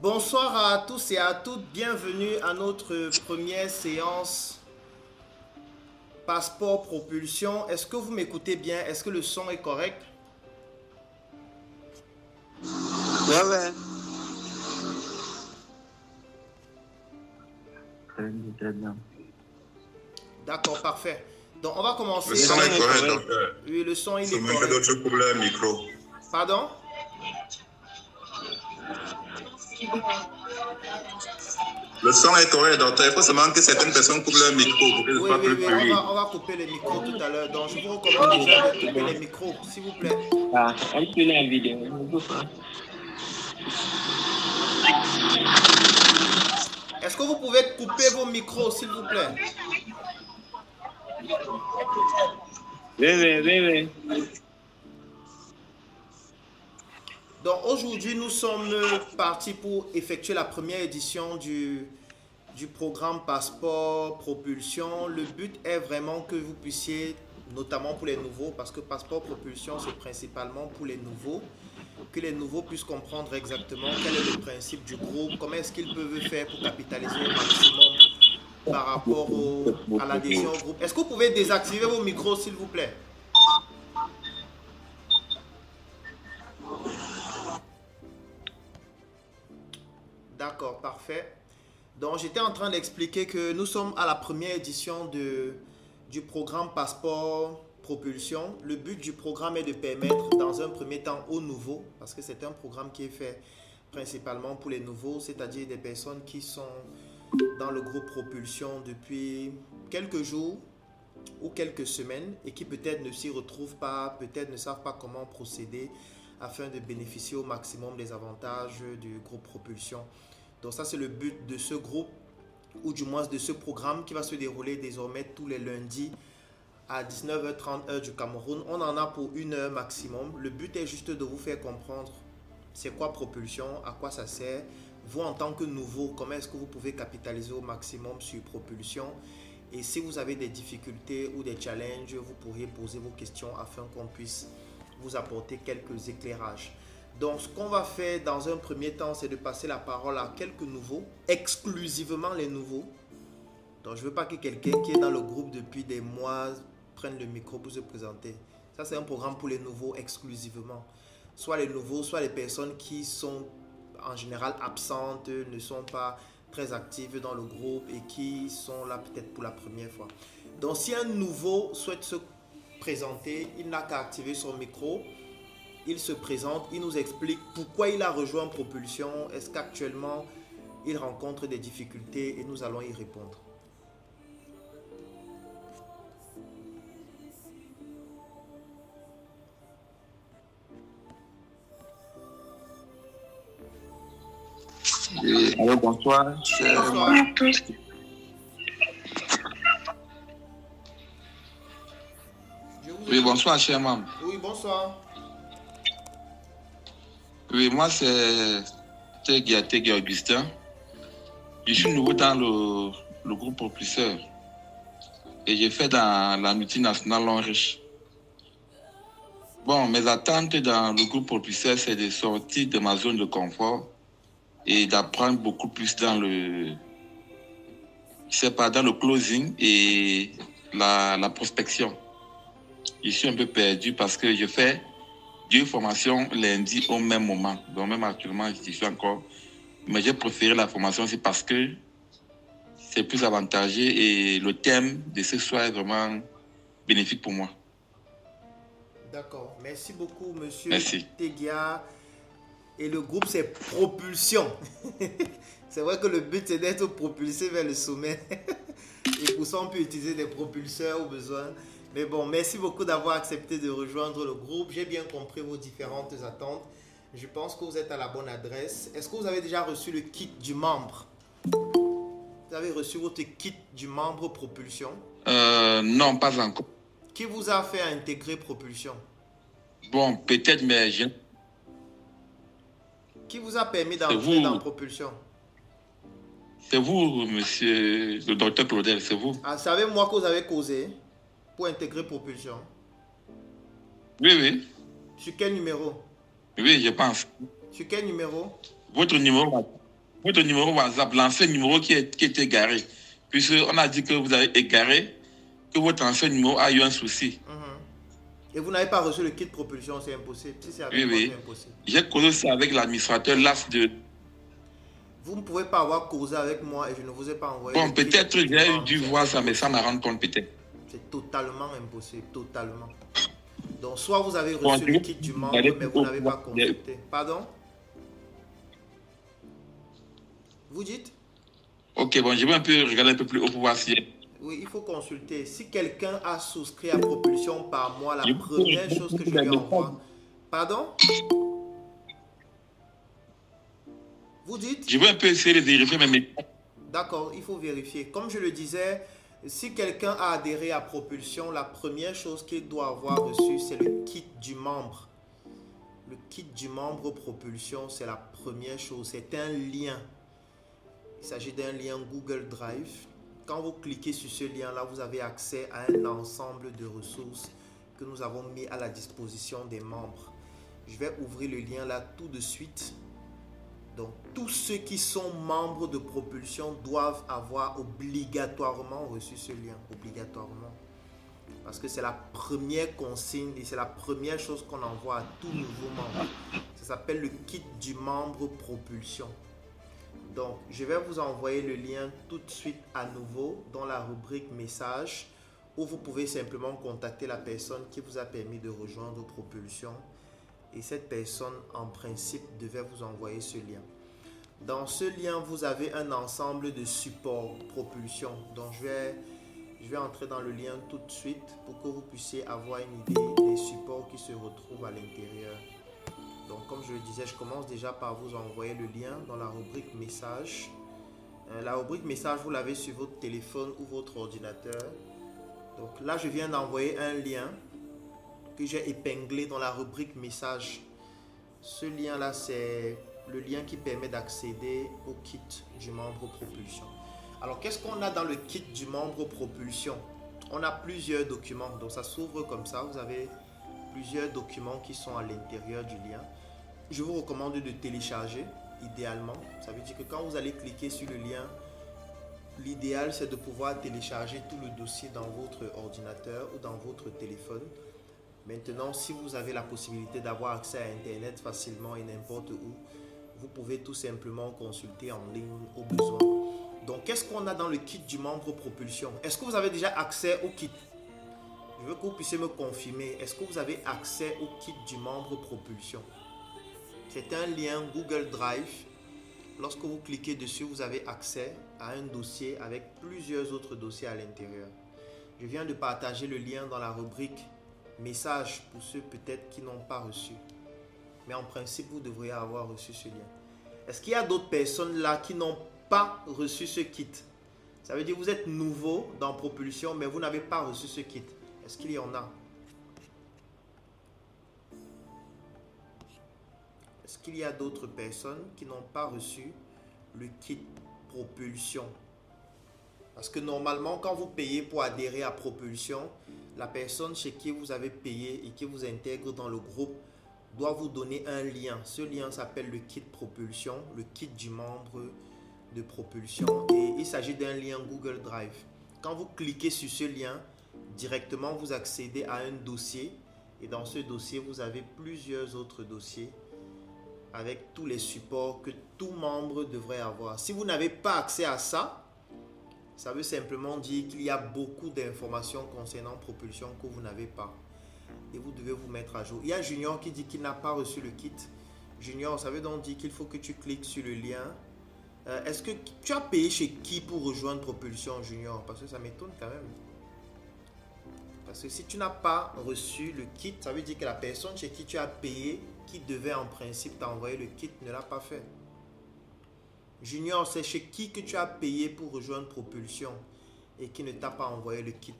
Bonsoir à tous et à toutes, bienvenue à notre première séance Passeport Propulsion. Est-ce que vous m'écoutez bien? Est-ce que le son est correct? Ouais, ouais. Très bien. D'accord, parfait. Donc on va commencer. Le son est correct, docteur. Oui, le son il est Seulement que correct. d'autres problèmes micro. Pardon? Le son est correct, docteur. Il faut seulement que certaines personnes couvrent leur micro pour que ce Oui, soit oui, plus oui, fluide. on va couper les micros tout à l'heure. Donc je vous recommande déjà de couper les micros, s'il vous plaît. Ah, on peut la vidéo. Est-ce que vous pouvez couper vos micros, s'il vous plaît? Oui. Donc aujourd'hui, nous sommes partis pour effectuer la première édition du programme Passeport Propulsion. Le but est vraiment que vous puissiez, notamment pour les nouveaux, parce que Passeport Propulsion, c'est principalement pour les nouveaux, que les nouveaux puissent comprendre exactement quel est le principe du groupe, comment est-ce qu'ils peuvent faire pour capitaliser au maximum par rapport à l'adhésion au groupe. Est-ce que vous pouvez désactiver vos micros, s'il vous plaît? D'accord, parfait. Donc, j'étais en train d'expliquer que nous sommes à la première édition du programme Passeport Propulsion. Le but du programme est de permettre, dans un premier temps, aux nouveaux, parce que c'est un programme qui est fait principalement pour les nouveaux, c'est-à-dire des personnes qui sont dans le groupe Propulsion depuis quelques jours ou quelques semaines et qui peut-être ne s'y retrouvent pas, peut-être ne savent pas comment procéder afin de bénéficier au maximum des avantages du groupe Propulsion. Donc ça, c'est le but de ce groupe, ou du moins de ce programme qui va se dérouler désormais tous les lundis à 19h30 heure du Cameroun. On en a pour 1 heure maximum. Le but est juste de vous faire comprendre c'est quoi Propulsion, à quoi ça sert. Vous, en tant que nouveau, comment est-ce que vous pouvez capitaliser au maximum sur Propulsion. Et si vous avez des difficultés ou des challenges, vous pourriez poser vos questions afin qu'on puisse vous apporter quelques éclairages. Donc, ce qu'on va faire dans un premier temps, c'est de passer la parole à quelques nouveaux, exclusivement les nouveaux. Donc, je ne veux pas que quelqu'un qui est dans le groupe depuis des mois prenne le micro pour se présenter. Ça, c'est un programme pour les nouveaux exclusivement. Soit les nouveaux, soit les personnes qui sont en général absentes, ne sont pas très actives dans le groupe et qui sont là peut-être pour la première fois. Donc, si un nouveau souhaite se présenter, il n'a qu'à activer son micro. Il se présente, il nous explique pourquoi il a rejoint Propulsion, est-ce qu'actuellement il rencontre des difficultés et nous allons y répondre. Oui, alors bonsoir. Bonsoir. Oui, bonsoir, cher membre. Oui, bonsoir. Oui, moi, c'est Tegia Augustin. Je suis nouveau dans le groupe propulseur et j'ai fait dans la multinationale Lonriche. Bon, mes attentes dans le groupe propulseur, c'est de sortir de ma zone de confort et d'apprendre beaucoup plus dans le closing et la prospection. Je suis un peu perdu parce que je fais 2 formations lundi au même moment. Donc même actuellement, je suis encore. Mais j'ai préféré la formation aussi parce que c'est plus avantageux et le thème de ce soir est vraiment bénéfique pour moi. D'accord. Merci beaucoup, monsieur Merci. Tegia. Et le groupe, c'est Propulsion. C'est vrai que le but, c'est d'être propulsé vers le sommet. Et pour ça, on peut utiliser des propulseurs au besoin. Mais bon, merci beaucoup d'avoir accepté de rejoindre le groupe. J'ai bien compris vos différentes attentes. Je pense que vous êtes à la bonne adresse. Est-ce que vous avez déjà reçu le kit du membre? Vous avez reçu votre kit du membre Propulsion? Non, pas encore. Qui vous a fait intégrer Propulsion? Bon, peut-être, mais Qui vous a permis d'entrer dans Propulsion? C'est vous, monsieur le docteur Claudel, c'est vous. Ah, c'est avec moi que vous avez causé pour intégrer Propulsion? Oui. Sur quel numéro? Oui, je pense. Sur quel numéro? Votre numéro, votre numéro WhatsApp, l'ancien numéro qui était égaré. Puisqu'on a dit que vous avez égaré, que votre ancien numéro a eu un souci. Et vous n'avez pas reçu le kit propulsion, c'est impossible. Si c'est avec Oui, moi, oui. c'est impossible. J'ai causé aussi avec l'administrateur LAS de... Vous ne pouvez pas avoir causé avec moi et je ne vous ai pas envoyé. Bon, peut-être j'ai dû voir ça, mais ça m'a rendu compte peut-être. C'est totalement impossible, totalement. Donc, soit vous avez reçu le kit du membre, mais vous n'avez pas consulté. Pardon? Vous dites? Ok, bon, je vais un peu regarder un peu plus haut pour voir si... Oui, il faut consulter. Si quelqu'un a souscrit à propulsion par mois, la première chose que je lui envoie... Pardon? Vous dites? Je vais un peu essayer de vérifier mes... D'accord, il faut vérifier. Comme je le disais, si quelqu'un a adhéré à propulsion, la première chose qu'il doit avoir reçu, c'est le kit du membre. Le kit du membre propulsion, c'est la première chose. C'est un lien. Il s'agit d'un lien Google Drive. Quand vous cliquez sur ce lien-là, vous avez accès à un ensemble de ressources que nous avons mis à la disposition des membres. Je vais ouvrir le lien là tout de suite. Donc, tous ceux qui sont membres de Propulsion doivent avoir obligatoirement reçu ce lien. Obligatoirement. Parce que c'est la première consigne et c'est la première chose qu'on envoie à tout nouveau membre. Ça s'appelle le kit du membre Propulsion. Donc, je vais vous envoyer le lien tout de suite à nouveau dans la rubrique message où vous pouvez simplement contacter la personne qui vous a permis de rejoindre Propulsion. Et cette personne, en principe, devait vous envoyer ce lien. Dans ce lien, vous avez un ensemble de supports Propulsion. Donc, je vais entrer dans le lien tout de suite pour que vous puissiez avoir une idée des supports qui se retrouvent à l'intérieur. Donc, comme je le disais, je commence déjà par vous envoyer le lien dans la rubrique message. La rubrique message, vous l'avez sur votre téléphone ou votre ordinateur. Donc là, je viens d'envoyer un lien que j'ai épinglé dans la rubrique message. Ce lien-là, c'est le lien qui permet d'accéder au kit du membre Propulsion. Alors, qu'est-ce qu'on a dans le kit du membre Propulsion? On a plusieurs documents. Donc, ça s'ouvre comme ça. Vous avez plusieurs documents qui sont à l'intérieur du lien. Je vous recommande de télécharger, idéalement. Ça veut dire que quand vous allez cliquer sur le lien, l'idéal, c'est de pouvoir télécharger tout le dossier dans votre ordinateur ou dans votre téléphone. Maintenant, si vous avez la possibilité d'avoir accès à Internet facilement et n'importe où, vous pouvez tout simplement consulter en ligne au besoin. Donc, qu'est-ce qu'on a dans le kit du membre Propulsion? Est-ce que vous avez déjà accès au kit? Je veux que vous puissiez me confirmer. Est-ce que vous avez accès au kit du membre Propulsion? C'est un lien Google Drive. Lorsque vous cliquez dessus, vous avez accès à un dossier avec plusieurs autres dossiers à l'intérieur. Je viens de partager le lien dans la rubrique message pour ceux peut-être qui n'ont pas reçu. Mais en principe, vous devriez avoir reçu ce lien. Est-ce qu'il y a d'autres personnes là qui n'ont pas reçu ce kit? Ça veut dire que vous êtes nouveau dans Propulsion, mais vous n'avez pas reçu ce kit. Est-ce qu'il y en a? Est-ce qu'il y a d'autres personnes qui n'ont pas reçu le kit Propulsion? Parce que normalement, quand vous payez pour adhérer à Propulsion, la personne chez qui vous avez payé et qui vous intègre dans le groupe doit vous donner un lien. Ce lien s'appelle le kit Propulsion, le kit du membre de Propulsion. Et il s'agit d'un lien Google Drive. Quand vous cliquez sur ce lien, directement vous accédez à un dossier. Et dans ce dossier, vous avez plusieurs autres dossiers avec tous les supports que tout membre devrait avoir. Si vous n'avez pas accès à ça, ça veut simplement dire qu'il y a beaucoup d'informations concernant Propulsion que vous n'avez pas. Et vous devez vous mettre à jour. Il y a Junior qui dit qu'il n'a pas reçu le kit. Junior, ça veut donc dire qu'il faut que tu cliques sur le lien. Est-ce que tu as payé chez qui pour rejoindre Propulsion, Junior? Parce que ça m'étonne quand même. Parce que si tu n'as pas reçu le kit, ça veut dire que la personne chez qui tu as payé, qui devait en principe t'envoyer le kit, ne l'a pas fait. Junior, c'est chez qui que tu as payé pour rejoindre Propulsion et qui ne t'a pas envoyé le kit?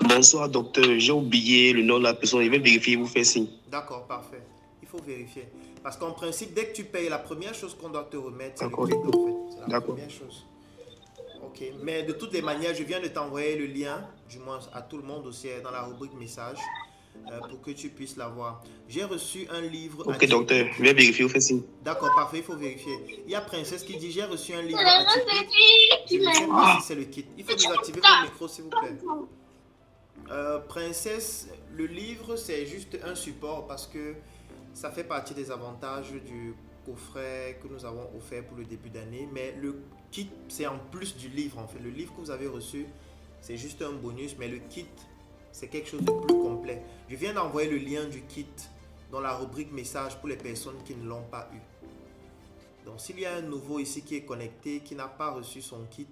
Bonsoir docteur, j'ai oublié le nom de la personne, je vais vérifier, vous faire signe. D'accord, parfait. Il faut vérifier. Parce qu'en principe, dès que tu payes, la première chose qu'on doit te remettre, c'est le kit en fait. C'est la première chose. Ok, mais de toutes les manières, je viens de t'envoyer le lien, du moins à tout le monde aussi dans la rubrique message. pour que tu puisses l'avoir. J'ai reçu un livre. Ok, docteur, je vais vérifier au fait signe. D'accord, parfait, il faut vérifier. Il y a Princesse qui dit, j'ai reçu un livre atypique. Je ne sais pas si c'est le kit. Il faut désactiver votre micro, s'il vous plaît. Princesse, le livre, c'est juste un support parce que ça fait partie des avantages du coffret que nous avons offert pour le début d'année. Mais le kit, c'est en plus du livre, en fait. Le livre que vous avez reçu, c'est juste un bonus, mais le kit, c'est quelque chose de plus complet. Je viens d'envoyer le lien du kit dans la rubrique message pour les personnes qui ne l'ont pas eu. Donc, s'il y a un nouveau ici qui est connecté, qui n'a pas reçu son kit,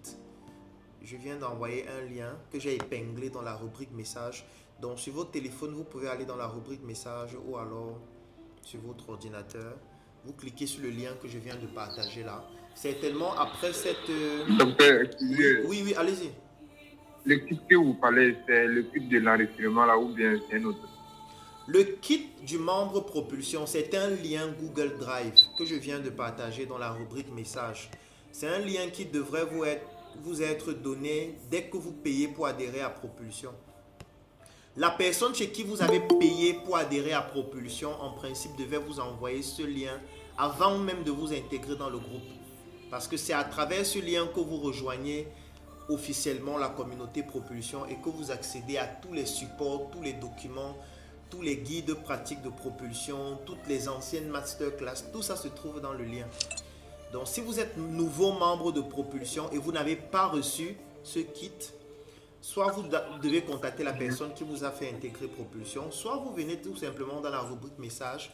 je viens d'envoyer un lien que j'ai épinglé dans la rubrique message. Donc, sur votre téléphone, vous pouvez aller dans la rubrique message ou alors sur votre ordinateur. Vous cliquez sur le lien que je viens de partager là. Certainement, après cette... Docteur, excusez, Oui, allez-y. le kit que vous parlez, c'est le kit de l'enregistrement là ou bien c'est un autre? Le kit du membre propulsion, c'est un lien Google Drive que je viens de partager dans la rubrique message. C'est un lien qui devrait vous être donné dès que vous payez pour adhérer à Propulsion. La personne chez qui vous avez payé pour adhérer à Propulsion, en principe, devait vous envoyer ce lien avant même de vous intégrer dans le groupe. Parce que c'est à travers ce lien que vous rejoignez officiellement la communauté Propulsion et que vous accédez à tous les supports, tous les documents, tous les guides pratiques de propulsion, toutes les anciennes masterclass, tout ça se trouve dans le lien. Donc si vous êtes nouveau membre de Propulsion et vous n'avez pas reçu ce kit, soit vous devez contacter la personne qui vous a fait intégrer Propulsion, soit vous venez tout simplement dans la rubrique message.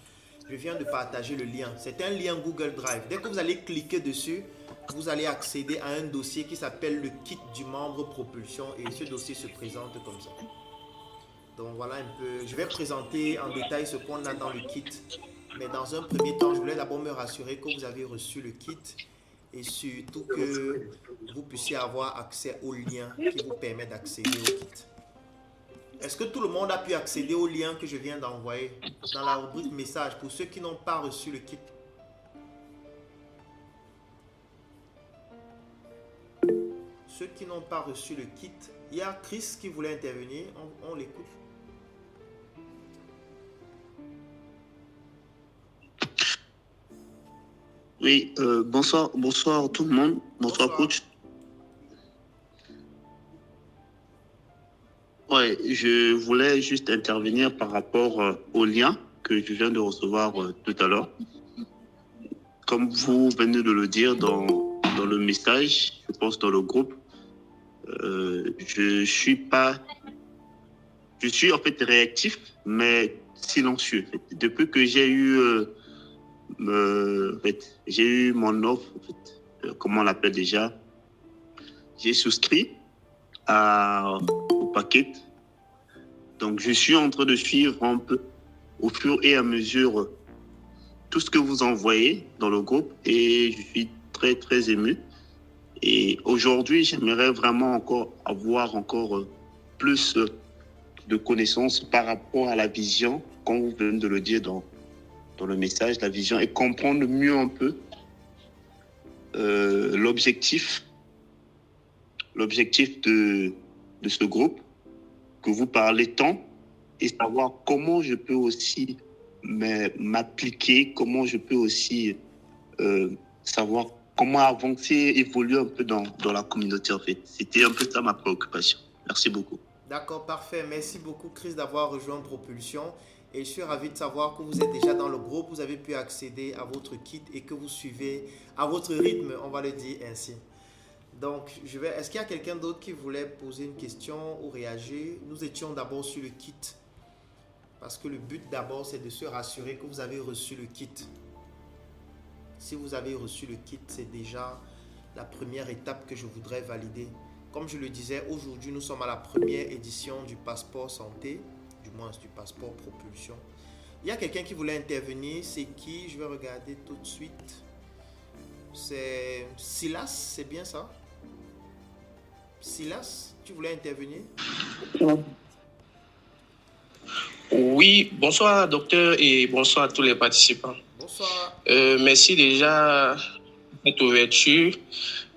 Je viens de partager le lien. C'est un lien Google Drive. Dès que vous allez cliquer dessus, vous allez accéder à un dossier qui s'appelle le kit du membre Propulsion et ce dossier se présente comme ça. Donc voilà un peu, je vais présenter en détail ce qu'on a dans le kit. Mais dans un premier temps, je voulais d'abord me rassurer que vous avez reçu le kit et surtout que vous puissiez avoir accès au lien qui vous permet d'accéder au kit. Est-ce que tout le monde a pu accéder au lien que je viens d'envoyer dans la rubrique message pour ceux qui n'ont pas reçu le kit? Ceux qui n'ont pas reçu le kit, il y a Chris qui voulait intervenir, on l'écoute. Oui, bonsoir tout le monde. Bonsoir coach. Ouais, je voulais juste intervenir par rapport au lien que je viens de recevoir tout à l'heure. Comme vous venez de le dire dans le message, je pense dans le groupe, je suis en fait réactif, mais silencieux. En fait. Depuis que j'ai eu j'ai eu mon offre, en fait, comment on l'appelle déjà, j'ai souscrit au paquet. Donc, je suis en train de suivre un peu au fur et à mesure tout ce que vous envoyez dans le groupe et je suis très, très ému. Et aujourd'hui, j'aimerais vraiment avoir plus de connaissances par rapport à la vision, comme vous venez de le dire dans le message, la vision, et comprendre mieux un peu l'objectif de ce groupe que vous parlez tant et savoir comment je peux aussi m'appliquer, comment je peux aussi savoir comment avancer, évoluer un peu dans la communauté en fait. C'était un peu ça ma préoccupation. Merci beaucoup. D'accord, parfait. Merci beaucoup Chris d'avoir rejoint Propulsion. Et je suis ravi de savoir que vous êtes déjà dans le groupe, vous avez pu accéder à votre kit et que vous suivez à votre rythme, on va le dire ainsi. Donc, est-ce qu'il y a quelqu'un d'autre qui voulait poser une question ou réagir? Nous étions d'abord sur le kit. Parce que le but d'abord, c'est de se rassurer que vous avez reçu le kit. Si vous avez reçu le kit, c'est déjà la première étape que je voudrais valider. Comme je le disais, aujourd'hui, nous sommes à la première édition du passeport santé. Du moins du passeport propulsion. Il y a quelqu'un qui voulait intervenir, c'est qui? Je vais regarder tout de suite. C'est Silas, c'est bien ça? Silas, tu voulais intervenir? Oui, bonsoir docteur et bonsoir à tous les participants. Bonsoir. Merci déjà cette ouverture.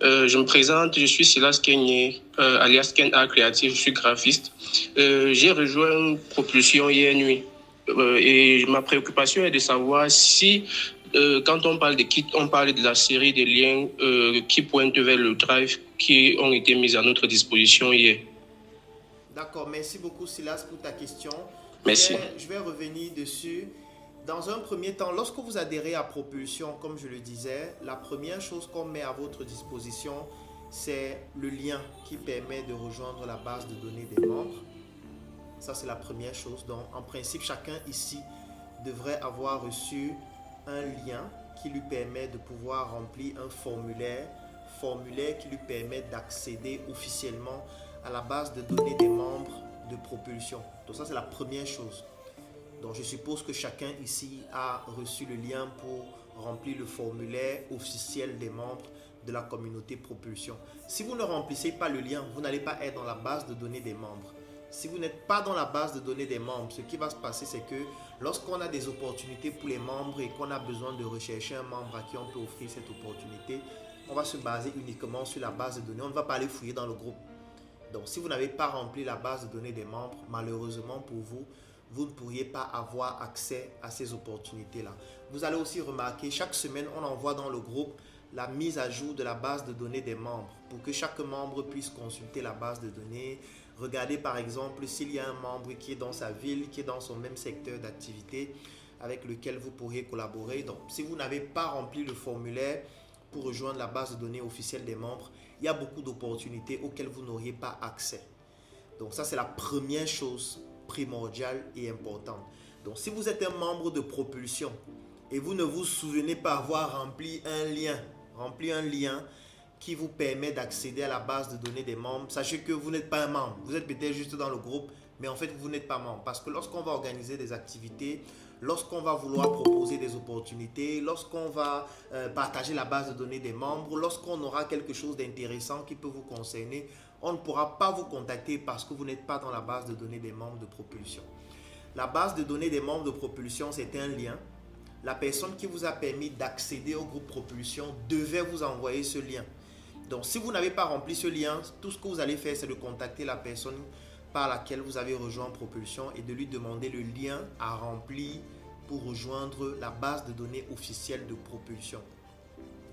Je me présente, je suis Silas Kenye, alias Ken Art Creative, je suis graphiste. J'ai rejoint Propulsion hier nuit. Et ma préoccupation est de savoir si, quand on parle de kit, on parle de la série de liens qui pointent vers le drive qui ont été mis à notre disposition hier. D'accord, merci beaucoup Silas pour ta question. Merci. Je vais revenir dessus. Dans un premier temps, lorsque vous adhérez à Propulsion, comme je le disais, la première chose qu'on met à votre disposition, c'est le lien qui permet de rejoindre la base de données des membres. Ça, c'est la première chose. Donc, en principe, chacun ici devrait avoir reçu un lien qui lui permet de pouvoir remplir un formulaire qui lui permet d'accéder officiellement à la base de données des membres de Propulsion. Donc, ça, c'est la première chose. Donc, je suppose que chacun ici a reçu le lien pour remplir le formulaire officiel des membres de la communauté Propulsion. Si vous ne remplissez pas le lien, vous n'allez pas être dans la base de données des membres. Si vous n'êtes pas dans la base de données des membres, ce qui va se passer, c'est que lorsqu'on a des opportunités pour les membres et qu'on a besoin de rechercher un membre à qui on peut offrir cette opportunité, on va se baser uniquement sur la base de données. On ne va pas aller fouiller dans le groupe. Donc, si vous n'avez pas rempli la base de données des membres, malheureusement pour vous, vous ne pourriez pas avoir accès à ces opportunités-là. Vous allez aussi remarquer, chaque semaine, on envoie dans le groupe la mise à jour de la base de données des membres pour que chaque membre puisse consulter la base de données. Regardez par exemple s'il y a un membre qui est dans sa ville, qui est dans son même secteur d'activité avec lequel vous pourriez collaborer. Donc, si vous n'avez pas rempli le formulaire pour rejoindre la base de données officielle des membres, il y a beaucoup d'opportunités auxquelles vous n'auriez pas accès. Donc, ça, c'est la première chose primordiale et importante. Donc, si vous êtes un membre de Propulsion et vous ne vous souvenez pas avoir rempli un lien qui vous permet d'accéder à la base de données des membres, sachez que vous n'êtes pas un membre. Vous êtes peut-être juste dans le groupe, mais en fait, vous n'êtes pas membre. Parce que lorsqu'on va organiser des activités, lorsqu'on va vouloir proposer des opportunités, lorsqu'on va partager la base de données des membres, lorsqu'on aura quelque chose d'intéressant qui peut vous concerner, on ne pourra pas vous contacter parce que vous n'êtes pas dans la base de données des membres de Propulsion. La base de données des membres de Propulsion, c'est un lien. La personne qui vous a permis d'accéder au groupe Propulsion devait vous envoyer ce lien. Donc, si vous n'avez pas rempli ce lien, tout ce que vous allez faire, c'est de contacter la personne par laquelle vous avez rejoint Propulsion et de lui demander le lien à remplir pour rejoindre la base de données officielle de Propulsion.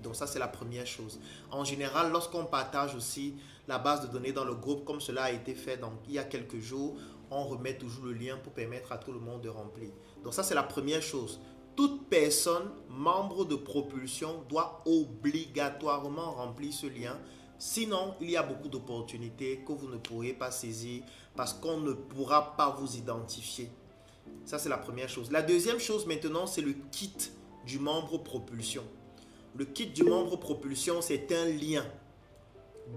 Donc, ça, c'est la première chose. En général, lorsqu'on partage aussi la base de données dans le groupe, comme cela a été fait donc, il y a quelques jours, on remet toujours le lien pour permettre à tout le monde de remplir. Donc, ça, c'est la première chose. Toute personne membre de Propulsion doit obligatoirement remplir ce lien. Sinon, il y a beaucoup d'opportunités que vous ne pourrez pas saisir parce qu'on ne pourra pas vous identifier. Ça, c'est la première chose. La deuxième chose maintenant, c'est le kit du membre Propulsion. Le kit du membre Propulsion, c'est un lien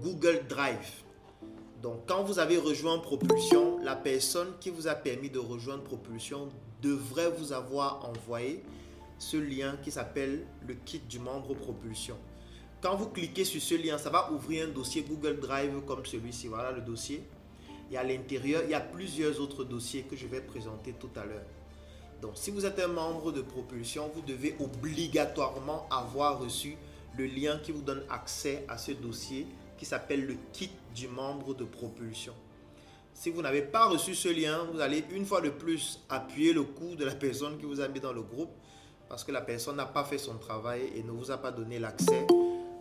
Google Drive. Donc, quand vous avez rejoint Propulsion, la personne qui vous a permis de rejoindre Propulsion devrait vous avoir envoyé ce lien qui s'appelle le kit du membre Propulsion. Quand vous cliquez sur ce lien, ça va ouvrir un dossier Google Drive comme celui-ci. Voilà le dossier. Et à l'intérieur, il y a plusieurs autres dossiers que je vais présenter tout à l'heure. Donc, si vous êtes un membre de Propulsion, vous devez obligatoirement avoir reçu le lien qui vous donne accès à ce dossier qui s'appelle le kit du membre de Propulsion. Si vous n'avez pas reçu ce lien, vous allez une fois de plus appuyer le cou de la personne qui vous a mis dans le groupe parce que la personne n'a pas fait son travail et ne vous a pas donné l'accès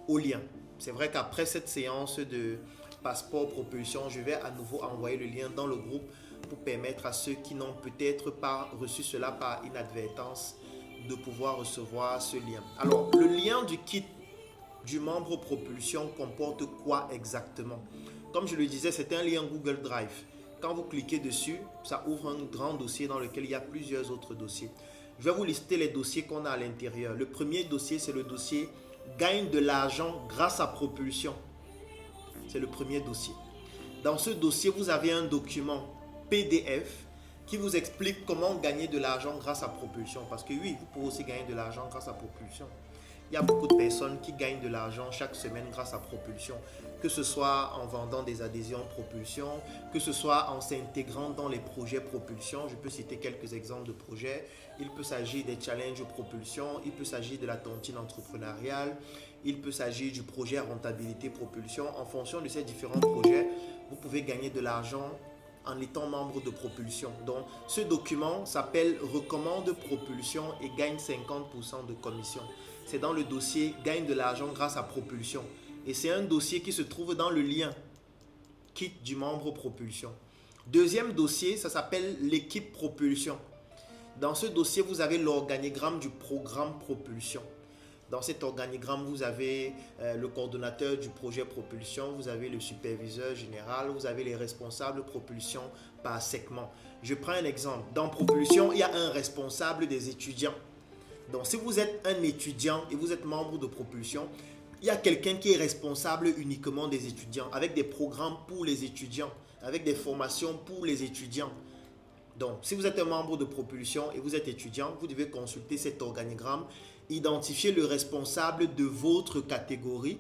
au lien. C'est vrai qu'après cette séance de passeport Propulsion, je vais à nouveau envoyer le lien dans le groupe pour permettre à ceux qui n'ont peut-être pas reçu cela par inadvertance de pouvoir recevoir ce lien. Alors, le lien du kit du membre Propulsion comporte quoi exactement? Comme je le disais, c'est un lien Google Drive. Quand vous cliquez dessus, ça ouvre un grand dossier dans lequel il y a plusieurs autres dossiers. Je vais vous lister les dossiers qu'on a à l'intérieur. Le premier dossier, c'est le dossier gagne de l'argent grâce à Propulsion. C'est le premier dossier. Dans ce dossier, vous avez un document PDF qui vous explique comment gagner de l'argent grâce à Propulsion. Parce que oui, vous pouvez aussi gagner de l'argent grâce à Propulsion. Il il y a beaucoup de personnes qui gagnent de l'argent chaque semaine grâce à Propulsion, que ce soit en vendant des adhésions Propulsion, que ce soit en s'intégrant dans les projets Propulsion. Je peux citer quelques exemples de projets. Il peut s'agir des challenges Propulsion, il peut s'agir de la tontine entrepreneuriale, il peut s'agir du projet rentabilité Propulsion. En fonction de ces différents projets, vous pouvez gagner de l'argent en étant membre de Propulsion. Donc, ce document s'appelle Recommande Propulsion et gagne 50% de commission. C'est dans le dossier Gagne de l'argent grâce à Propulsion. Et c'est un dossier qui se trouve dans le lien Kit du membre Propulsion. Deuxième dossier, ça s'appelle l'équipe Propulsion. Dans ce dossier, vous avez l'organigramme du programme Propulsion. Dans cet organigramme, vous avez le coordonnateur du projet Propulsion, vous avez le superviseur général, vous avez les responsables Propulsion par segment. Je prends un exemple. Dans Propulsion, il y a un responsable des étudiants. Donc, si vous êtes un étudiant et vous êtes membre de Propulsion, il y a quelqu'un qui est responsable uniquement des étudiants, avec des programmes pour les étudiants, avec des formations pour les étudiants. Donc, si vous êtes un membre de Propulsion et vous êtes étudiant, vous devez consulter cet organigramme, identifier le responsable de votre catégorie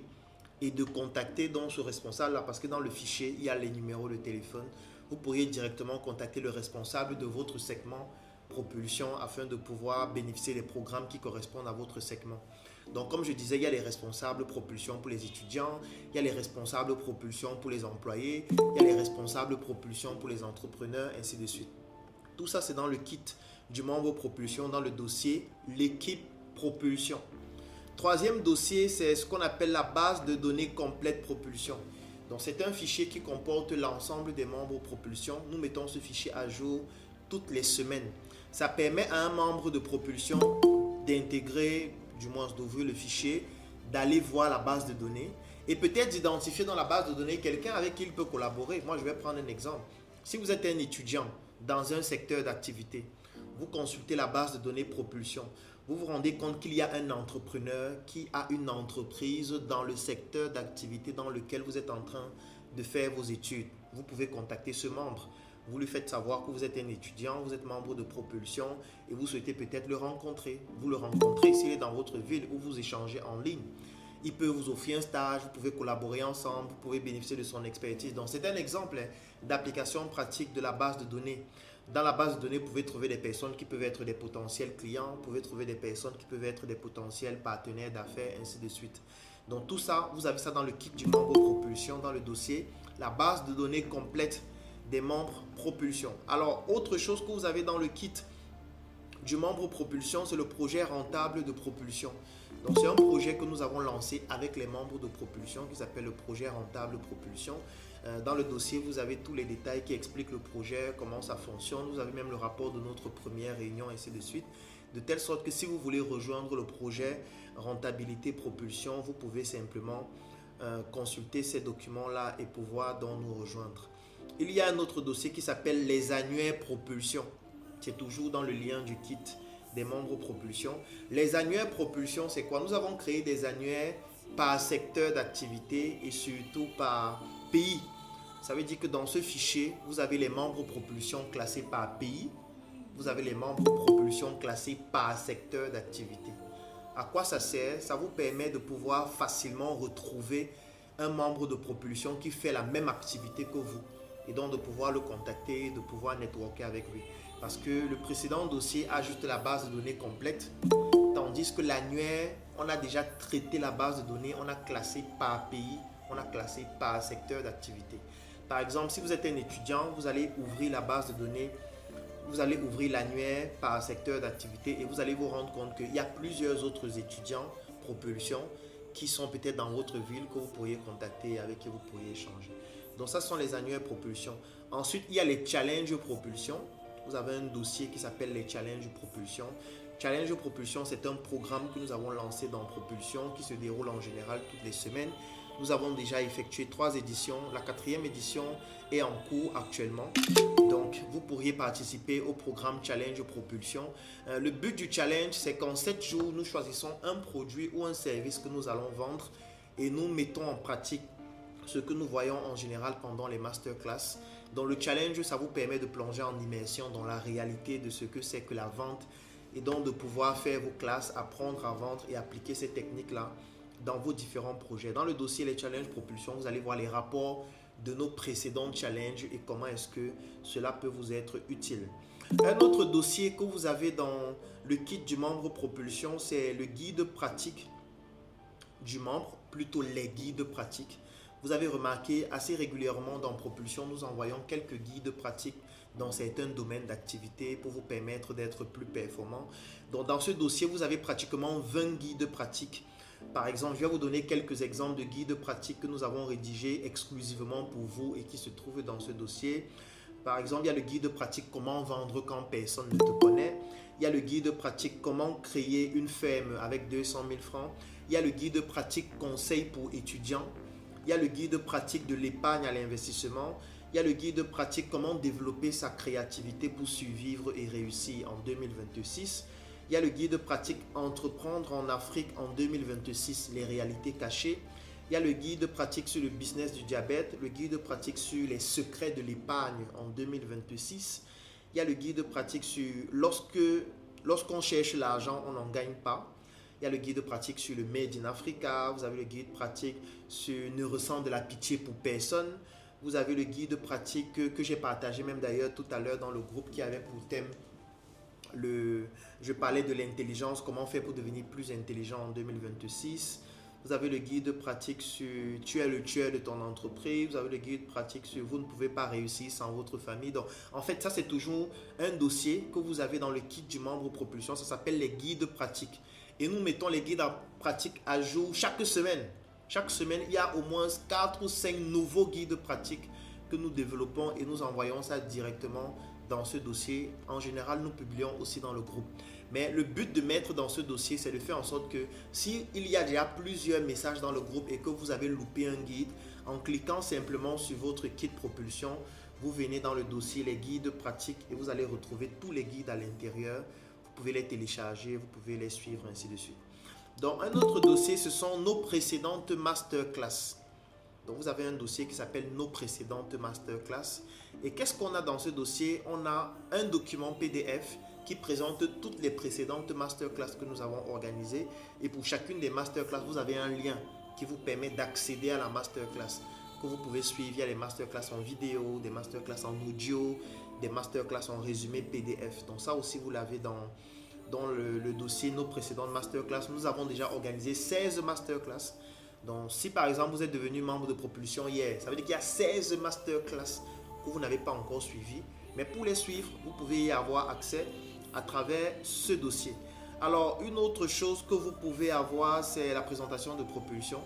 et de contacter donc ce responsable-là, parce que dans le fichier, il y a les numéros de téléphone. Vous pourriez directement contacter le responsable de votre segment Propulsion afin de pouvoir bénéficier des programmes qui correspondent à votre segment. Donc, comme je disais, il y a les responsables Propulsion pour les étudiants, il y a les responsables Propulsion pour les employés, il y a les responsables Propulsion pour les entrepreneurs, ainsi de suite. Tout ça, c'est dans le kit du membre Propulsion, dans le dossier l'équipe Propulsion. Troisième dossier, c'est ce qu'on appelle la base de données complète Propulsion. Donc, c'est un fichier qui comporte l'ensemble des membres Propulsion. Nous mettons ce fichier à jour toutes les semaines. Ça permet à un membre de Propulsion d'intégrer, du moins d'ouvrir le fichier, d'aller voir la base de données et peut-être d'identifier dans la base de données quelqu'un avec qui il peut collaborer. Moi, je vais prendre un exemple. Si vous êtes un étudiant dans un secteur d'activité, vous consultez la base de données Propulsion. Vous vous rendez compte qu'il y a un entrepreneur qui a une entreprise dans le secteur d'activité dans lequel vous êtes en train de faire vos études. Vous pouvez contacter ce membre. Vous lui faites savoir que vous êtes un étudiant, vous êtes membre de Propulsion et vous souhaitez peut-être le rencontrer. Vous le rencontrez s'il est dans votre ville ou vous échangez en ligne. Il peut vous offrir un stage, vous pouvez collaborer ensemble, vous pouvez bénéficier de son expertise. Donc, c'est un exemple d'application pratique de la base de données. Dans la base de données, vous pouvez trouver des personnes qui peuvent être des potentiels clients, vous pouvez trouver des personnes qui peuvent être des potentiels partenaires d'affaires, ainsi de suite. Donc, tout ça, vous avez ça dans le kit du membre Propulsion, dans le dossier, la base de données complète des membres Propulsion. Alors, autre chose que vous avez dans le kit du membre Propulsion, c'est le projet rentable de Propulsion. Donc, c'est un projet que nous avons lancé avec les membres de Propulsion qui s'appelle le projet rentable Propulsion. Dans le dossier, vous avez tous les détails qui expliquent le projet, comment ça fonctionne. Vous avez même le rapport de notre première réunion, ainsi de suite. De telle sorte que si vous voulez rejoindre le projet rentabilité Propulsion, vous pouvez simplement consulter ces documents-là et pouvoir donc nous rejoindre. Il y a un autre dossier qui s'appelle les annuaires Propulsion. C'est toujours dans le lien du kit des membres Propulsion. Les annuaires Propulsion, c'est quoi? Nous avons créé des annuaires par secteur d'activité et surtout par pays. Ça veut dire que dans ce fichier, vous avez les membres Propulsion classés par pays. Vous avez les membres Propulsion classés par secteur d'activité. À quoi ça sert? Ça vous permet de pouvoir facilement retrouver un membre de Propulsion qui fait la même activité que vous. Et donc de pouvoir le contacter, de pouvoir networker avec lui. Parce que le précédent dossier a juste la base de données complète, tandis que l'annuaire, on a déjà traité la base de données, on a classé par pays, on a classé par secteur d'activité. Par exemple, si vous êtes un étudiant, vous allez ouvrir la base de données, vous allez ouvrir l'annuaire par secteur d'activité et vous allez vous rendre compte qu'il y a plusieurs autres étudiants Propulsion qui sont peut-être dans votre ville que vous pourriez contacter, avec qui vous pourriez échanger. Donc ça, ce sont les annuaires Propulsion. Ensuite, il y a les challenges Propulsion. Vous avez un dossier qui s'appelle les challenges Propulsion. Challenge Propulsion, c'est un programme que nous avons lancé dans Propulsion qui se déroule en général toutes les semaines. Nous avons déjà effectué 3 éditions. La 4e édition est en cours actuellement. Donc, vous pourriez participer au programme Challenge Propulsion. Le but du challenge, c'est qu'en 7 jours, nous choisissons un produit ou un service que nous allons vendre et nous mettons en pratique ce que nous voyons en général pendant les masterclass. Dans le challenge, ça vous permet de plonger en immersion dans la réalité de ce que c'est que la vente et donc de pouvoir faire vos classes, apprendre à vendre et appliquer ces techniques-là dans vos différents projets. Dans le dossier les challenges propulsion, vous allez voir les rapports de nos précédents challenges et comment est-ce que cela peut vous être utile. Un autre dossier que vous avez dans le kit du membre propulsion, c'est le guide pratique du membre, plutôt les guides pratiques. Vous avez remarqué assez régulièrement dans Propulsion, nous envoyons quelques guides pratiques dans certains domaines d'activité pour vous permettre d'être plus performant. Donc dans ce dossier, vous avez pratiquement 20 guides pratiques. Par exemple, je vais vous donner quelques exemples de guides pratiques que nous avons rédigés exclusivement pour vous et qui se trouvent dans ce dossier. Par exemple, il y a le guide pratique comment vendre quand personne ne te connaît. Il y a le guide pratique comment créer une ferme avec 200 000 francs. Il y a le guide pratique conseil pour étudiants. Il y a le guide pratique de l'épargne à l'investissement. Il y a le guide pratique comment développer sa créativité pour survivre et réussir en 2026. Il y a le guide pratique entreprendre en Afrique en 2026, les réalités cachées. Il y a le guide pratique sur le business du diabète, le guide pratique sur les secrets de l'épargne en 2026. Il y a le guide pratique sur lorsqu'on cherche l'argent, on n'en gagne pas. Il y a le guide pratique sur le Made in Africa. Vous avez le guide pratique sur ne ressent de la pitié pour personne. Vous avez le guide pratique que j'ai partagé même d'ailleurs tout à l'heure dans le groupe qui avait pour thème je parlais de l'intelligence, comment faire pour devenir plus intelligent en 2026. Vous avez le guide pratique sur tu es le tueur de ton entreprise. Vous avez le guide pratique sur vous ne pouvez pas réussir sans votre famille. Donc, en fait, ça, c'est toujours un dossier que vous avez dans le kit du membre propulsion. Ça s'appelle les guides pratiques. Et nous mettons les guides pratiques à jour chaque semaine. Chaque semaine, il y a au moins 4 ou 5 nouveaux guides pratiques que nous développons et nous envoyons ça directement dans ce dossier. En général, nous publions aussi dans le groupe. Mais le but de mettre dans ce dossier, c'est de faire en sorte que s'il y a déjà plusieurs messages dans le groupe et que vous avez loupé un guide, en cliquant simplement sur votre kit propulsion, vous venez dans le dossier les guides pratiques et vous allez retrouver tous les guides à l'intérieur. Vous pouvez les télécharger, vous pouvez les suivre, ainsi de suite. Donc, un autre dossier, ce sont nos précédentes masterclass. Donc, vous avez un dossier qui s'appelle nos précédentes masterclass. Et qu'est-ce qu'on a dans ce dossier? On a un document PDF qui présente toutes les précédentes masterclass que nous avons organisées. Et pour chacune des masterclass, vous avez un lien qui vous permet d'accéder à la masterclass que vous pouvez suivre. Il y a les masterclass en vidéo, des masterclass en audio, des masterclass en résumé PDF. Donc ça aussi, vous l'avez dans le dossier nos précédentes masterclass. Nous avons déjà organisé 16 masterclass. Donc si par exemple vous êtes devenu membre de Propulsion hier, ça veut dire qu'il y a 16 masterclass que vous n'avez pas encore suivi. Mais pour les suivre, vous pouvez y avoir accès à travers ce dossier. Alors une autre chose que vous pouvez avoir, c'est la présentation de Propulsion.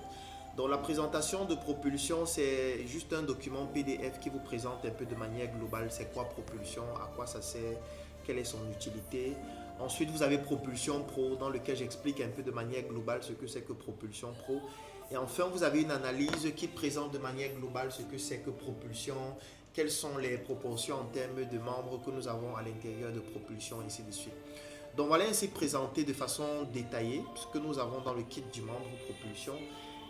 Donc la présentation de Propulsion, c'est juste un document PDF qui vous présente un peu de manière globale c'est quoi Propulsion, à quoi ça sert, quelle est son utilité. Ensuite, vous avez Propulsion Pro dans lequel j'explique un peu de manière globale ce que c'est que Propulsion Pro. Et enfin, vous avez une analyse qui présente de manière globale ce que c'est que Propulsion, quelles sont les proportions en termes de membres que nous avons à l'intérieur de Propulsion, et ainsi de suite. Donc voilà ainsi présenté de façon détaillée ce que nous avons dans le kit du membre Propulsion.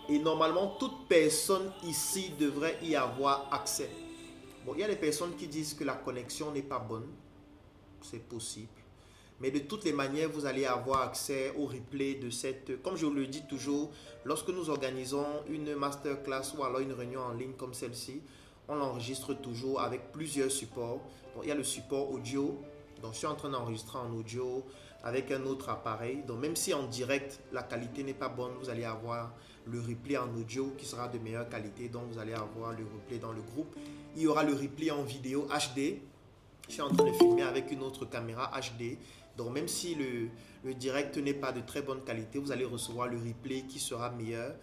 Et normalement, toute personne ici devrait y avoir accès. Bon, il y a des personnes qui disent que la connexion n'est pas bonne. C'est possible. Mais de toutes les manières, vous allez avoir accès au replay de cette... Comme je vous le dis toujours, lorsque nous organisons une masterclass ou alors une réunion en ligne comme celle-ci, on l'enregistre toujours avec plusieurs supports. Donc, il y a le support audio. Donc, je suis en train d'enregistrer en audio avec un autre appareil. Donc, même si en direct, la qualité n'est pas bonne, vous allez avoir le replay en audio qui sera de meilleure qualité. Donc, vous allez avoir le replay dans le groupe. Il y aura le replay en vidéo HD. Je suis en train de filmer avec une autre caméra HD. Donc, même si le direct n'est pas de très bonne qualité, vous allez recevoir le replay qui sera meilleur.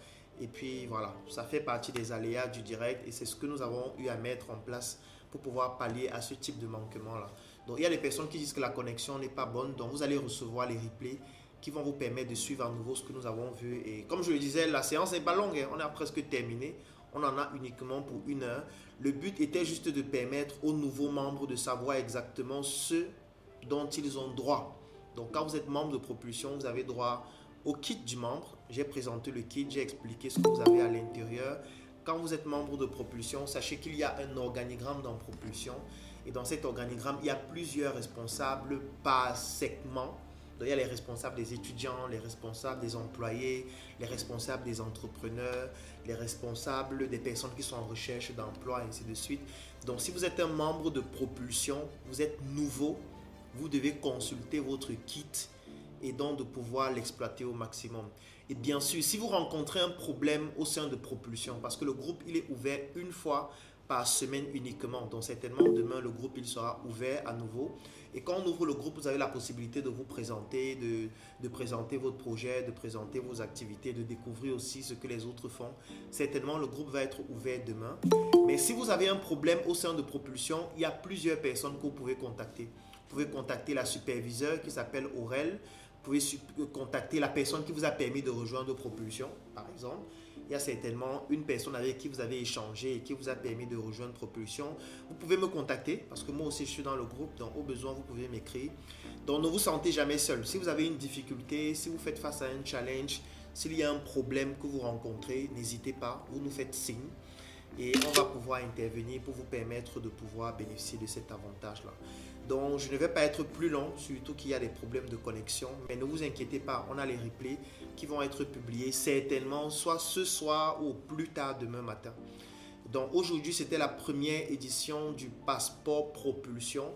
Et puis, voilà, ça fait partie des aléas du direct et c'est ce que nous avons eu à mettre en place pour pouvoir pallier à ce type de manquement-là. Donc, il y a des personnes qui disent que la connexion n'est pas bonne. Donc, vous allez recevoir les replays qui vont vous permettre de suivre à nouveau ce que nous avons vu. Et comme je le disais, la séance n'est pas longue. On a presque terminé. On en a uniquement pour 1 heure. Le but était juste de permettre aux nouveaux membres de savoir exactement ce dont ils ont droit. Donc, quand vous êtes membre de Propulsion, vous avez droit au kit du membre. J'ai présenté le kit, j'ai expliqué ce que vous avez à l'intérieur. Quand vous êtes membre de Propulsion, sachez qu'il y a un organigramme dans Propulsion. Et dans cet organigramme, il y a plusieurs responsables par segment. Donc, il y a les responsables des étudiants, les responsables des employés, les responsables des entrepreneurs, les responsables des personnes qui sont en recherche d'emploi, et ainsi de suite. Donc, si vous êtes un membre de Propulsion, vous êtes nouveau, vous devez consulter votre kit et donc de pouvoir l'exploiter au maximum. Et bien sûr, si vous rencontrez un problème au sein de Propulsion, parce que le groupe il est ouvert une fois par semaine uniquement, donc certainement demain le groupe il sera ouvert à nouveau. Et quand on ouvre le groupe, vous avez la possibilité de vous présenter, de présenter votre projet, de présenter vos activités, de découvrir aussi ce que les autres font. Certainement, le groupe va être ouvert demain. Mais si vous avez un problème au sein de Propulsion, il y a plusieurs personnes que vous pouvez contacter. Vous pouvez contacter la superviseure qui s'appelle Aurel. Vous pouvez contacter la personne qui vous a permis de rejoindre Propulsion, par exemple. Il y a certainement une personne avec qui vous avez échangé et qui vous a permis de rejoindre Propulsion. Vous pouvez me contacter parce que moi aussi je suis dans le groupe, donc au besoin vous pouvez m'écrire. Donc ne vous sentez jamais seul. Si vous avez une difficulté, si vous faites face à un challenge, s'il y a un problème que vous rencontrez, n'hésitez pas, vous nous faites signe et on va pouvoir intervenir pour vous permettre de pouvoir bénéficier de cet avantage-là. Donc je ne vais pas être plus long, surtout qu'il y a des problèmes de connexion, mais ne vous inquiétez pas, on a les replays qui vont être publiés certainement soit ce soir ou plus tard demain matin. Donc aujourd'hui c'était la première édition du Passeport Propulsion.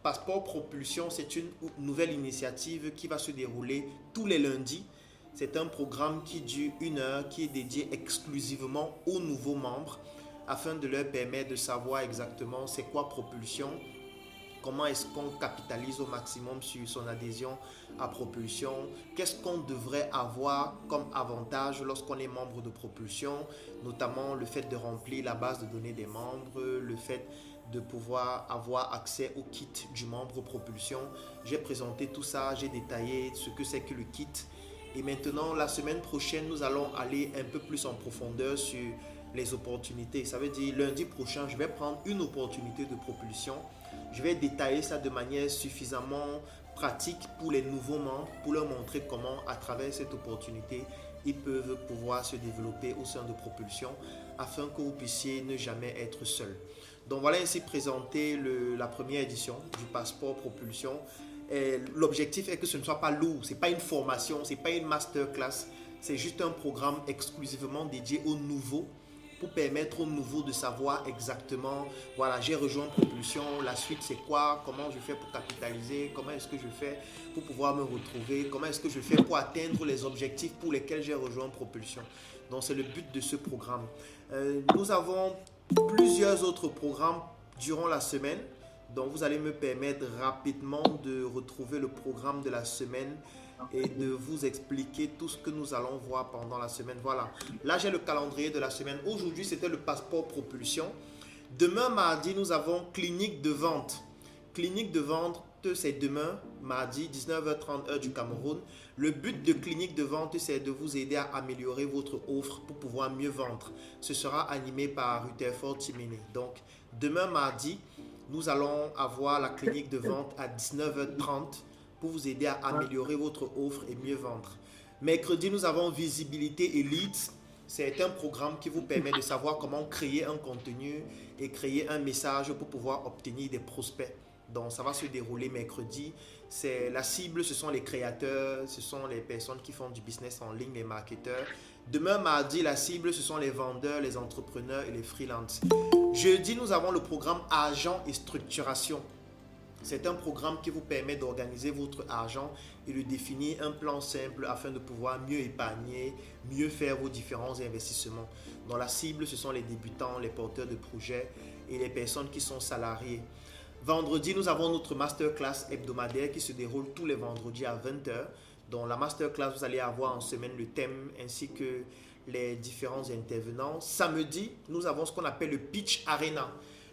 Passeport Propulsion, c'est une nouvelle initiative qui va se dérouler tous les lundis. C'est un programme qui dure 1 heure, qui est dédié exclusivement aux nouveaux membres afin de leur permettre de savoir exactement c'est quoi Propulsion, comment est-ce qu'on capitalise au maximum sur son adhésion à Propulsion, qu'est-ce qu'on devrait avoir comme avantage lorsqu'on est membre de Propulsion, notamment le fait de remplir la base de données des membres, le fait de pouvoir avoir accès au kit du membre Propulsion. J'ai présenté tout ça, j'ai détaillé ce que c'est que le kit. Et maintenant, la semaine prochaine, nous allons aller un peu plus en profondeur sur les opportunités. Ça veut dire lundi prochain, je vais prendre une opportunité de propulsion. Je vais détailler ça de manière suffisamment pratique pour les nouveaux membres, pour leur montrer comment, à travers cette opportunité, ils peuvent pouvoir se développer au sein de Propulsion afin que vous puissiez ne jamais être seul. Donc voilà ainsi présenté la première édition du Passeport Propulsion. L'objectif est que ce ne soit pas lourd, ce n'est pas une formation, ce n'est pas une masterclass, c'est juste un programme exclusivement dédié aux nouveaux pour permettre aux nouveaux de savoir exactement, voilà, j'ai rejoint Propulsion, la suite c'est quoi, comment je fais pour capitaliser, comment est-ce que je fais pour pouvoir me retrouver, comment est-ce que je fais pour atteindre les objectifs pour lesquels j'ai rejoint Propulsion. Donc c'est le but de ce programme. Nous avons plusieurs autres programmes durant la semaine. Donc vous allez me permettre rapidement de retrouver le programme de la semaine et de vous expliquer tout ce que nous allons voir pendant la semaine. Voilà, là j'ai le calendrier de la semaine. Aujourd'hui c'était le Passeport Propulsion. Demain mardi nous avons clinique de vente. Clinique de vente c'est demain mardi 19h30 heure du Cameroun. Le but de clinique de vente c'est de vous aider à améliorer votre offre pour pouvoir mieux vendre. Ce sera animé par Rutherford Timene. Donc demain mardi nous allons avoir la clinique de vente à 19h30 pour vous aider à améliorer votre offre et mieux vendre. Mercredi, nous avons Visibilité Elite. C'est un programme qui vous permet de savoir comment créer un contenu et créer un message pour pouvoir obtenir des prospects. Donc, ça va se dérouler mercredi. La cible, ce sont les créateurs, ce sont les personnes qui font du business en ligne, les marketeurs. Demain, mardi, la cible, ce sont les vendeurs, les entrepreneurs et les freelances. Jeudi, nous avons le programme Argent et Structuration. C'est un programme qui vous permet d'organiser votre argent et de définir un plan simple afin de pouvoir mieux épargner, mieux faire vos différents investissements. Dans la cible, ce sont les débutants, les porteurs de projets et les personnes qui sont salariées. Vendredi, nous avons notre masterclass hebdomadaire qui se déroule tous les vendredis à 20h. Dans la masterclass, vous allez avoir en semaine le thème ainsi que les différents intervenants. Samedi, nous avons ce qu'on appelle le Pitch Arena.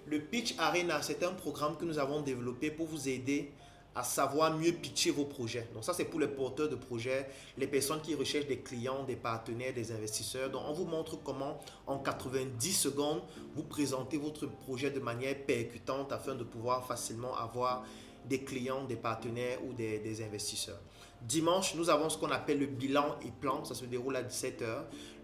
Le Pitch Arena, c'est un programme que nous avons développé pour vous aider à savoir mieux pitcher vos projets. Donc ça, c'est pour les porteurs de projets, les personnes qui recherchent des clients, des partenaires, des investisseurs. Donc on vous montre comment, en 90 secondes, vous présentez votre projet de manière percutante afin de pouvoir facilement avoir des clients, des partenaires ou des investisseurs. Dimanche, nous avons ce qu'on appelle le bilan et plan. Ça se déroule à 17 h.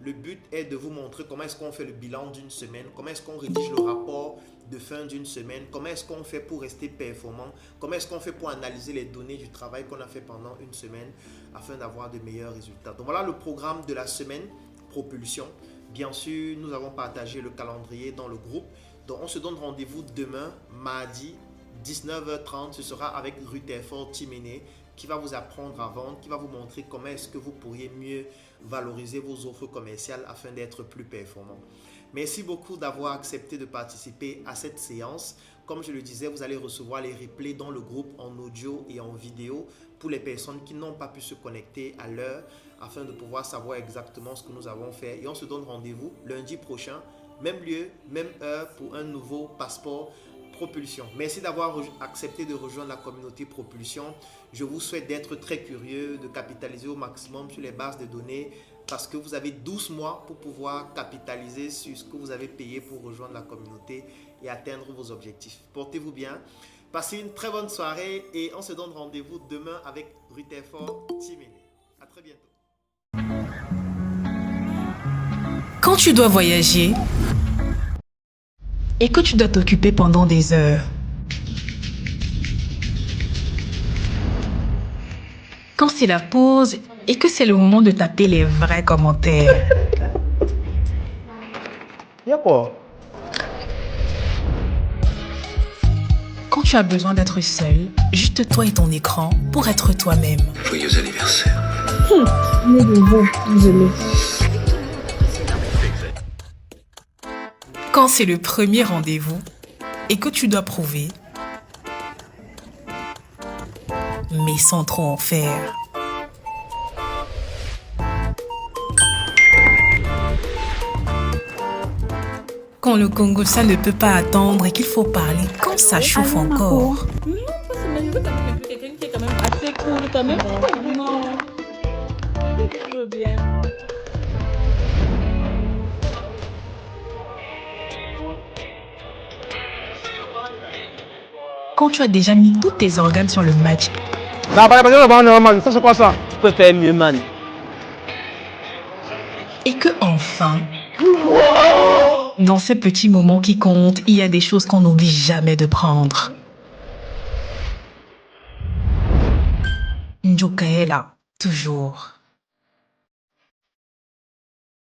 Le but est de vous montrer comment est-ce qu'on fait le bilan d'une semaine, comment est-ce qu'on rédige le rapport de fin d'une semaine, comment est-ce qu'on fait pour rester performant, comment est-ce qu'on fait pour analyser les données du travail qu'on a fait pendant une semaine afin d'avoir de meilleurs résultats. Donc voilà le programme de la semaine Propulsion. Bien sûr, nous avons partagé le calendrier dans le groupe. Donc on se donne rendez-vous demain, mardi, 19h30. Ce sera avec Rutherford Timéné qui va vous apprendre à vendre, qui va vous montrer comment est-ce que vous pourriez mieux valoriser vos offres commerciales afin d'être plus performant. Merci beaucoup d'avoir accepté de participer à cette séance. Comme je le disais, vous allez recevoir les replays dans le groupe en audio et en vidéo pour les personnes qui n'ont pas pu se connecter à l'heure afin de pouvoir savoir exactement ce que nous avons fait. Et on se donne rendez-vous lundi prochain, même lieu, même heure pour un nouveau passeport Propulsion. Merci d'avoir accepté de rejoindre la communauté Propulsion. Je vous souhaite d'être très curieux, de capitaliser au maximum sur les bases de données parce que vous avez 12 mois pour pouvoir capitaliser sur ce que vous avez payé pour rejoindre la communauté et atteindre vos objectifs. Portez-vous bien, passez une très bonne soirée et on se donne rendez-vous demain avec Rutherford Timéné. À très bientôt. Quand tu dois voyager et que tu dois t'occuper pendant des heures, quand c'est la pause et que c'est le moment de taper les vrais commentaires, quand tu as besoin d'être seul, juste toi et ton écran pour être toi-même. Joyeux anniversaire. Quand c'est le premier rendez-vous et que tu dois prouver, mais sans trop en faire. Quand le Congo, ça ne peut pas attendre et qu'il faut parler quand ça chauffe encore. Quelqu'un qui est quand même assez cool quand même. Non. Je veux bien. Quand tu as déjà mis tous tes organes sur le match. Non, man, ça c'est quoi ça? Tu peux faire mieux, man. Et que enfin, dans ces petits moments qui comptent, il y a des choses qu'on n'oublie jamais de prendre. Njoka est là, toujours.